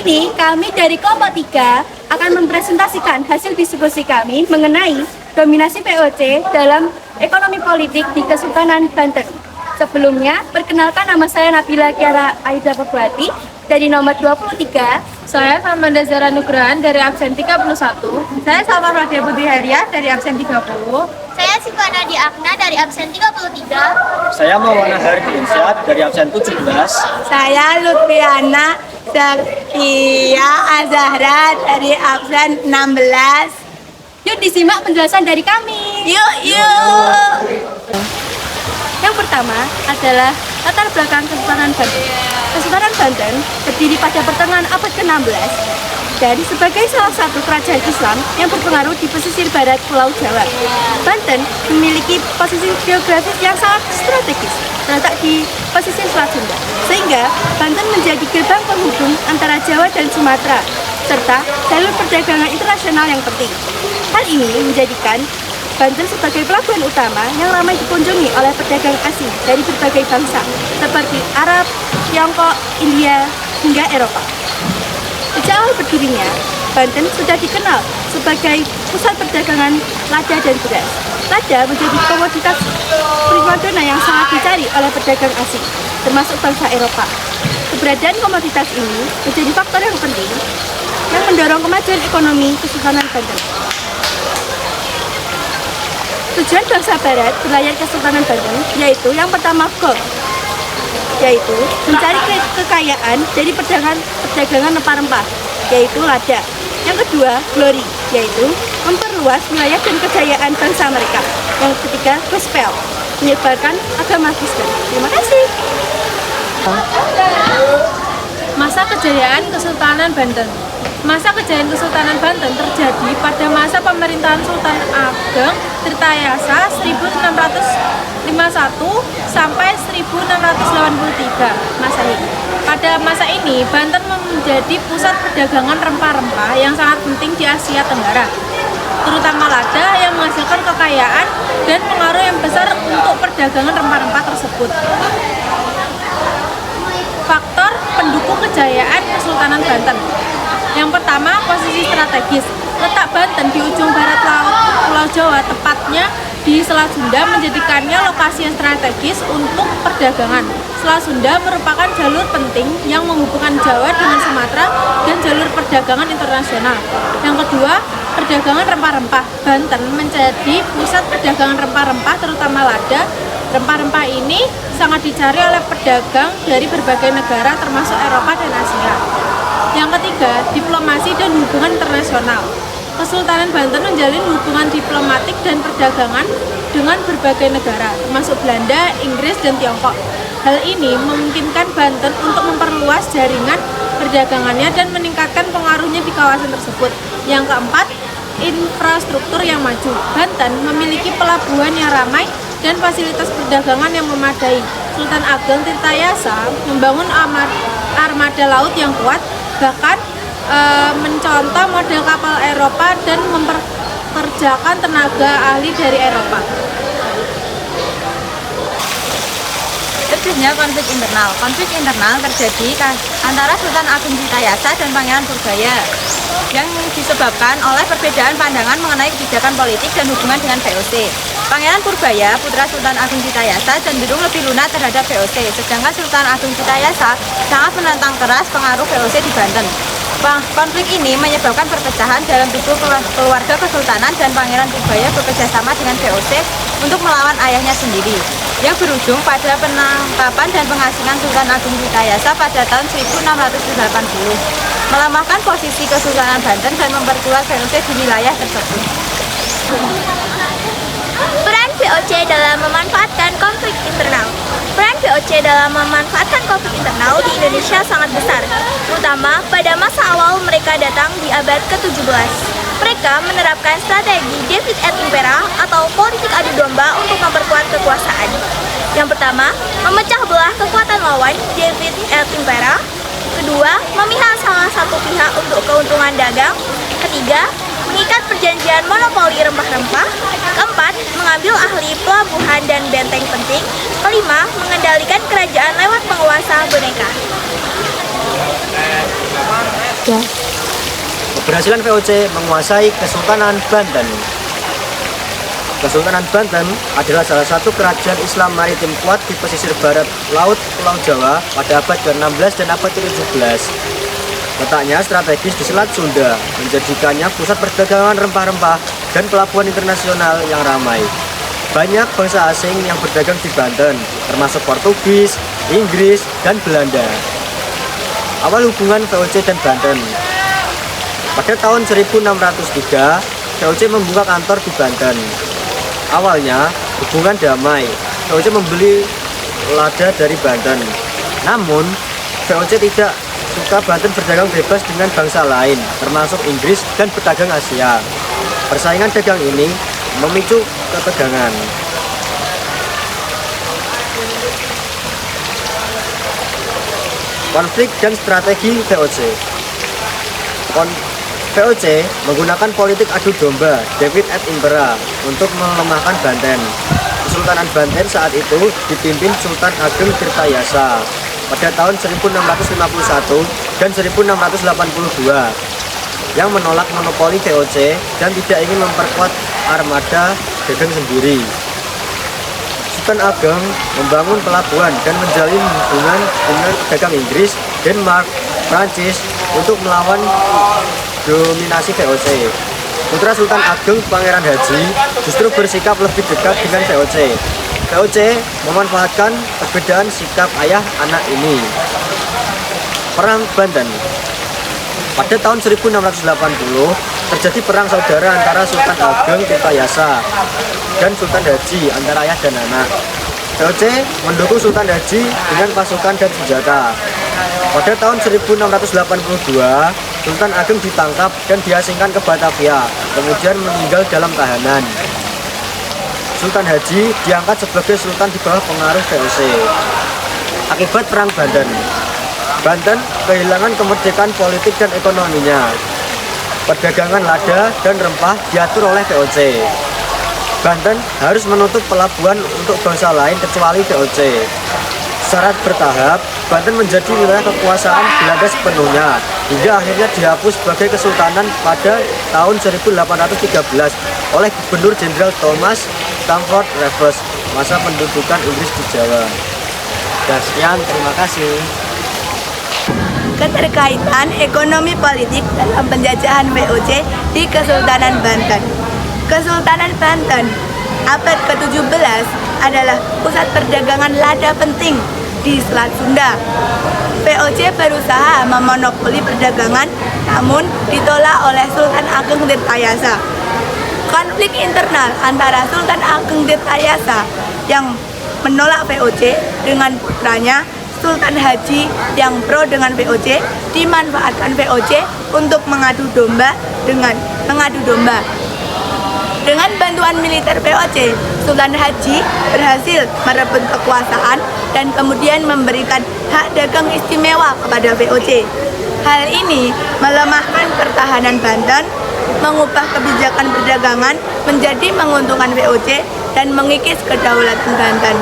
ini kami dari kelompok 3 akan mempresentasikan hasil diskusi kami mengenai dominasi VOC dalam ekonomi politik di Kesultanan Banten. Sebelumnya, perkenalkan nama saya Nabila Kiara Aida Pegwati dari nomor 23. Saya Samanda Zara Nugrahan dari absen 31. Saya Salma Radia Putri Heria dari absen 30. Saya Sivana Diakna dari absen 33. Saya Maulana Hardi Irsyad dari absen 17. Saya Lutfiana Zakia Azahra dari absen 16. Yuk disimak penjelasan dari kami. Yuk. Yang pertama adalah latar belakang Kesultanan Banten. Kesultanan Banten berdiri pada pertengahan abad ke-16 dan sebagai salah satu kerajaan Islam yang berpengaruh di pesisir barat Pulau Jawa. Banten memiliki posisi geografis yang sangat strategis, terletak di pesisir Selat Sunda, sehingga Banten menjadi gerbang penghubung antara Jawa dan Sumatera, serta jalur perdagangan internasional yang penting. Hal ini menjadikan Banten sebagai pelabuhan utama yang ramai dikunjungi oleh pedagang asing dari berbagai bangsa, seperti Arab, Tiongkok, India, hingga Eropa. Sejak awal berdirinya, Banten sudah dikenal sebagai pusat perdagangan lada dan beras. Lada menjadi komoditas primadona yang sangat dicari oleh pedagang asing, termasuk bangsa Eropa. Keberadaan komoditas ini menjadi faktor yang penting yang mendorong kemajuan ekonomi Kesultanan Banten. Tujuan bangsa Barat berlayar ke Kesultanan Banten yaitu yang pertama gold, yaitu mencari kekayaan dari perdagangan rempah-rempah, yaitu lada. Yang kedua, glory, yaitu memperluas wilayah dan kejayaan bangsa mereka. Yang ketiga, gospel, menyebarkan agama Kristen. Terima kasih. Masa kejayaan Kesultanan Banten. Masa kejayaan Kesultanan Banten terjadi pada masa pemerintahan Sultan Ageng Tirtayasa 1651 sampai 1683 Masehi. Pada masa ini, Banten menjadi pusat perdagangan rempah-rempah yang sangat penting di Asia Tenggara, terutama lada yang menghasilkan kekayaan dan pengaruh yang besar untuk perdagangan rempah-rempah tersebut. Faktor pendukung kejayaan Kesultanan Banten. Yang pertama, posisi strategis. Letak Banten di ujung barat laut Pulau Jawa, tepatnya di Selat Sunda, menjadikannya lokasi yang strategis untuk perdagangan. Selat Sunda merupakan jalur penting yang menghubungkan Jawa dengan Sumatera dan jalur perdagangan internasional. Yang kedua, perdagangan rempah-rempah. Banten menjadi pusat perdagangan rempah-rempah, terutama lada. Rempah-rempah ini sangat dicari oleh pedagang dari berbagai negara termasuk Eropa dan Asia. Yang ketiga, diplomasi dan hubungan internasional. Kesultanan Banten menjalin hubungan diplomatik dan perdagangan dengan berbagai negara, termasuk Belanda, Inggris, dan Tiongkok. Hal ini memungkinkan Banten untuk memperluas jaringan perdagangannya dan meningkatkan pengaruhnya di kawasan tersebut. Yang keempat, infrastruktur yang maju. Banten memiliki pelabuhan yang ramai dan fasilitas perdagangan yang memadai. Sultan Ageng Tirtayasa membangun armada laut yang kuat, bahkan mencontoh model kapal Eropa dan memperkerjakan tenaga ahli dari Eropa. Terjadinya konflik internal. Konflik internal terjadi antara Sultan Agung Tirtayasa dan Pangeran Purbaya yang disebabkan oleh perbedaan pandangan mengenai kebijakan politik dan hubungan dengan VOC. Pangeran Purbaya, putra Sultan Agung Tirtayasa, cenderung lebih lunak terhadap VOC, sedangkan Sultan Agung Tirtayasa sangat menentang keras pengaruh VOC di Banten. Konflik ini menyebabkan perpecahan dalam tubuh keluarga kesultanan dan Pangeran Purbaya bekerjasama dengan VOC untuk melawan ayahnya sendiri, yang berujung pada penangkapan dan pengasingan Sultan Agung Tirtayasa pada tahun 1680, melemahkan posisi Kesultanan Banten dan memperkuat VOC di wilayah tersebut. Peran VOC dalam memanfaatkan konflik internal. Peran VOC dalam memanfaatkan konflik internal di Indonesia sangat besar, terutama pada masa awal mereka datang di abad ke-17. Mereka menerapkan strategi Divide et Impera atau politik adu domba untuk memperkuat kekuasaan. Yang pertama, memecah belah kekuatan lawan, Divide et Impera. Kedua, memihak salah satu pihak untuk keuntungan dagang. Ketiga, mengikat perjanjian monopoli rempah-rempah. Keempat, mengambil ahli pelabuhan dan benteng penting. Kelima, mengendalikan kerajaan lewat penguasa boneka. ada. Keberhasilan VOC menguasai Kesultanan Banten. Kesultanan Banten adalah salah satu kerajaan Islam maritim kuat di pesisir barat laut Pulau Jawa pada abad ke-16 dan abad ke-17. Letaknya strategis di Selat Sunda, menjadikannya pusat perdagangan rempah-rempah dan pelabuhan internasional yang ramai. Banyak bangsa asing yang berdagang di Banten, termasuk Portugis, Inggris, dan Belanda. Awal hubungan VOC dan Banten. Pada tahun 1603, VOC membuka kantor di Banten. Awalnya, hubungan damai. VOC membeli lada dari Banten. Namun, VOC tidak suka Banten berdagang bebas dengan bangsa lain, termasuk Inggris dan pedagang Asia. Persaingan dagang ini memicu ketegangan. Konflik dan strategi VOC. VOC menggunakan politik adu domba David et Impera untuk melemahkan Banten. Kesultanan Banten saat itu dipimpin Sultan Ageng Tirtayasa pada tahun 1651 dan 1682 yang menolak monopoli VOC dan tidak ingin memperkuat armada dagang sendiri. Sultan Ageng membangun pelabuhan dan menjalin hubungan dengan pedagang Inggris, Denmark, Prancis untuk melawan dominasi VOC. Putra Sultan Ageng, Pangeran Haji, justru bersikap lebih dekat dengan VOC. VOC memanfaatkan perbedaan sikap ayah anak ini. Perang Banten. Pada tahun 1680 terjadi perang saudara antara Sultan Ageng Tirtayasa dan Sultan Haji antara ayah dan anak. VOC mendukung Sultan Haji dengan pasukan dan senjata. Pada tahun 1682, Sultan Ageng ditangkap dan diasingkan ke Batavia, kemudian meninggal dalam tahanan. Sultan Haji diangkat sebagai sultan di bawah pengaruh VOC. Akibat Perang Banten. Banten kehilangan kemerdekaan politik dan ekonominya. Perdagangan lada dan rempah diatur oleh VOC. Banten harus menutup pelabuhan untuk bangsa lain kecuali VOC. Secara bertahap, Banten menjadi wilayah kekuasaan Belanda sepenuhnya, hingga akhirnya dihapus sebagai kesultanan pada tahun 1813 oleh Gubernur Jenderal Thomas Stamford Raffles masa pendudukan Inggris di Jawa. Dan sekian, terima kasih. Keterkaitan ekonomi politik dalam penjajahan VOC di Kesultanan Banten. Kesultanan Banten abad ke-17 adalah pusat perdagangan lada penting di Selat Sunda. VOC berusaha memonopoli perdagangan, namun ditolak oleh Sultan Ageng Tirtayasa. Konflik internal antara Sultan Ageng Tirtayasa yang menolak VOC dengan putranya Sultan Haji yang pro dengan VOC dimanfaatkan VOC untuk mengadu domba. Dengan bantuan militer VOC, Sultan Haji berhasil merebut kekuasaan dan kemudian memberikan hak dagang istimewa kepada VOC. Hal ini melemahkan pertahanan Banten, mengubah kebijakan perdagangan menjadi menguntungkan VOC dan mengikis kedaulatan Banten.